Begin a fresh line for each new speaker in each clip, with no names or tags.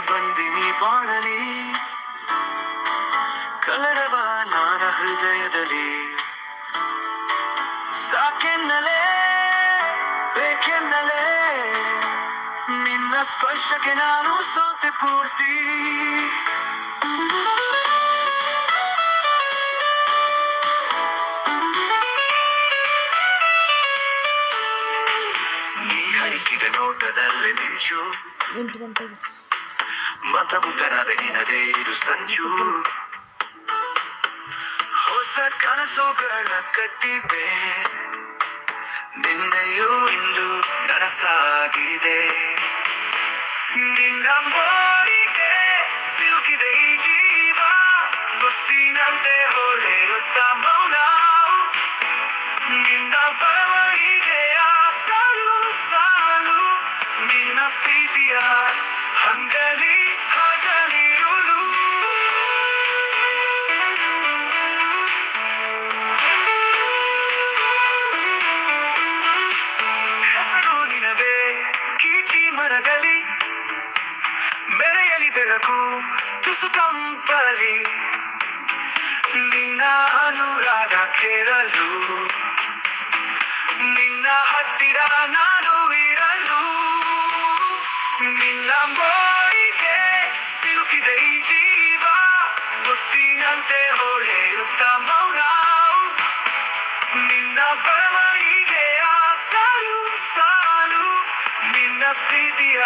ಬಂದಿನಿ ಬಾಳಲಿ ಕಲರವ ನಾನ ಹೃದಯದಲ್ಲಿ ಸಾಕೆನ್ನಲೇ ಬೇಕೆನ್ನಲೇ ನಿನ್ನ ಸ್ಪರ್ಶಕ್ಕೆ ನಾನು ಸೋತೆ ಪೂರ್ತಿ ನೀ ಹರಿಸಿದ ನೋಟದಲ್ಲಿ ಮಿಂಚು ಮತಬುದ್ಧನಾದ ನಿನದೇ ಇದು ಸಂಚು ಹೊಸ ಕನಸುಗಳ ಕಟ್ಟಿದೆ ನಿನ್ನೆಯೂ ಇಂದು ನನಸಾಗಿದೆ ನಿನ್ನ ಮೋಡಿಗೆ ಸಿಲುಕಿದೆ ಈ ಜೀವ ಗೊತ್ತಿನಂತೆ ಹೊಳೆಯುತ್ತ ಮೌನ ನಿನ್ನ ಬರವಣಿಗೆಯ ಸಾಲು ಸಾಲು ನಿನ್ನ ಪ್ರೀತಿಯ ಹಂಗಲಿ ಹಗಲಿರುಳು ಹೆಸರು ನಿನವೇ ಕೀಚಿ ಮರಗಲಿ ಬೆರೆಯಲಿ ಬೆಳಕು ತುಸು ತಂಪಲಿ ನಿನ್ನ ಅನುರಾಗ ಕೇಳಲು ನಿನ್ನ ಹತ್ತಿರ ನಾನು ಇರಲು ನಿನ್ನ ಮೋಡಿಗೆ ಸಿಲುಕಿದೆ ಈ ಜೀವ ಗೊತ್ತಿನಂತೆ ಹೊಳೆಯುತ್ತ ಮೌನ ನಿನ್ನ ಬರವಣಿಗೆಯ ಸಾಲು ಸಾಲು ನಿನ್ನ ಪ್ರೀತಿಯ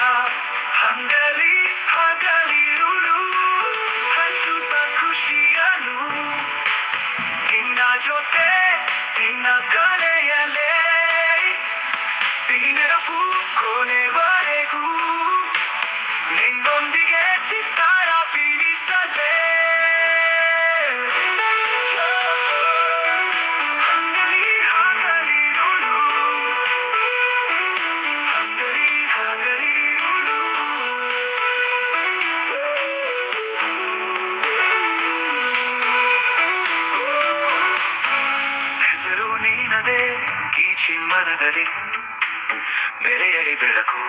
ಹಂಗಲಿ ಹಗಲಿರುಳು ಹಂಚುತ್ತ ಖುಷಿಯನು ನಿನ್ನ ಜೊತೆ ನಿನ್ನ ಕಲೆಯಲೇ ಸಿಹಿ ನೆನಪು ಕೊನೆವರೆಗೂ ನಿನ್ನೊಂದಿಗೆ ಚಿತ್ತಾರ ಬೀರಿಸಲೇ ಹಂಗಲಿ ಹಗಲಿರುಳು ಹಂಗಲಿ ಹಗಲಿರುಳು ಹೆಸರು ನೀನದೇ ಕೀಚಿ ಮನದಲ್ಲಿ ಬೆರೆಯಲಿ ಬೆಳಕು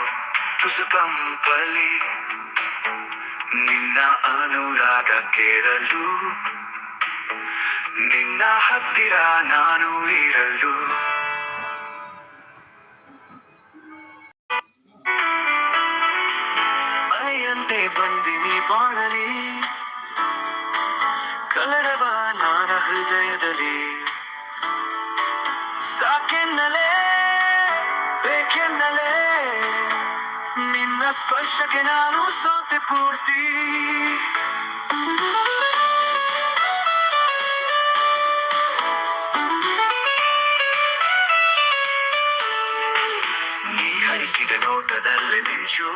ತುಸು ತಂಪಲಿ ನಿನ್ನ ಅನುರಾಗ ಕೇಳಲು ನಿನ್ನ ಹತ್ತಿರ ನಾನು ಇರಲು ಮಳೆಯಂತೆ ಬಂದಿನಿ ಬಾಳಲಿ ಕಲರವ ನಾನ ಹೃದಯದಲ್ಲಿ ಸಾಕೆನ್ನಲೇ ಬೇಕೆನ್ನಲೇ ನಿನ್ನ ಸ್ಪರ್ಶಕ್ಕೆ ನಾನು ಸೋತೆ ಪೂರ್ತಿ ನೀ ಹರಿಸಿದ ನೋಟದಲ್ಲಿ ಮಿಂಚು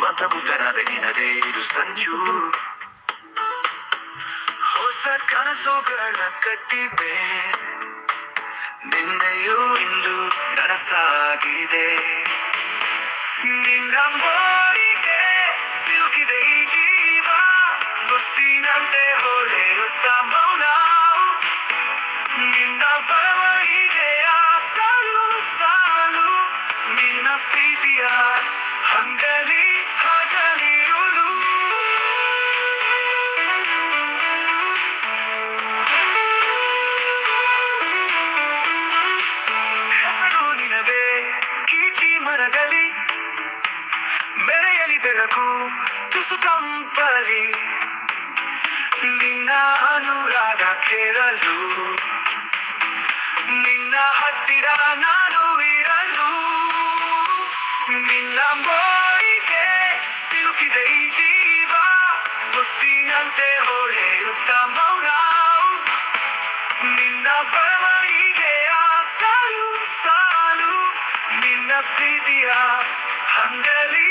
ಮತಬುದ್ಧನಾದ ನಿನದೇ ಇದು ಸಂಚು ಹೊಸ ಕನಸುಗಳ ಕಟ್ಟಿದೆ ನಿನ್ನೆಯೂ ಇಂದು ನನಸಾಗಿದೆ ನಿನ್ನ ಮೋಡಿಗೆ ಸಿಲುಕಿದೆ ಈ ಜೀವ ಗೊತ್ತಿನಂತೆ ಹೊಳೆಯುತ್ತ ಮೌನ ನಿನ್ನ ಬರವಣಿಗೆಯ ಸಾಲು ಸಾಲು ನಿನ್ನ ಪ್ರೀತಿಯ ಹಂಗಲಿ ಹಗಲಿರುಳು ಹೆಸರು ನಿನವೇ ಕೀಚಿ ಮರಗಲಿ ಬೆರೆಯಲಿ ಬೆಳಕು ತುಸು ತಂಪಲಿ ನಿನ್ನ ಅನುರಾಗ ಕೇಳಲು ನಿನ್ನ ಹತ್ತಿರ ನಾನು ಇರಲು ನಿನ್ನ ಮೋಡಿಗೆ ಸಿಲುಕಿದೆ ಈ ಜೀವ ಗೊತ್ತಿನಂತೆ ಹೊಳೆಯುತ್ತ ಮೌನ ನಿನ್ನ ಬರವಣಿಗೆಯ ಸಾಲು ಸಾಲು ನಿನ್ನ ಪ್ರೀತಿಯ ಹಂಗಲಿ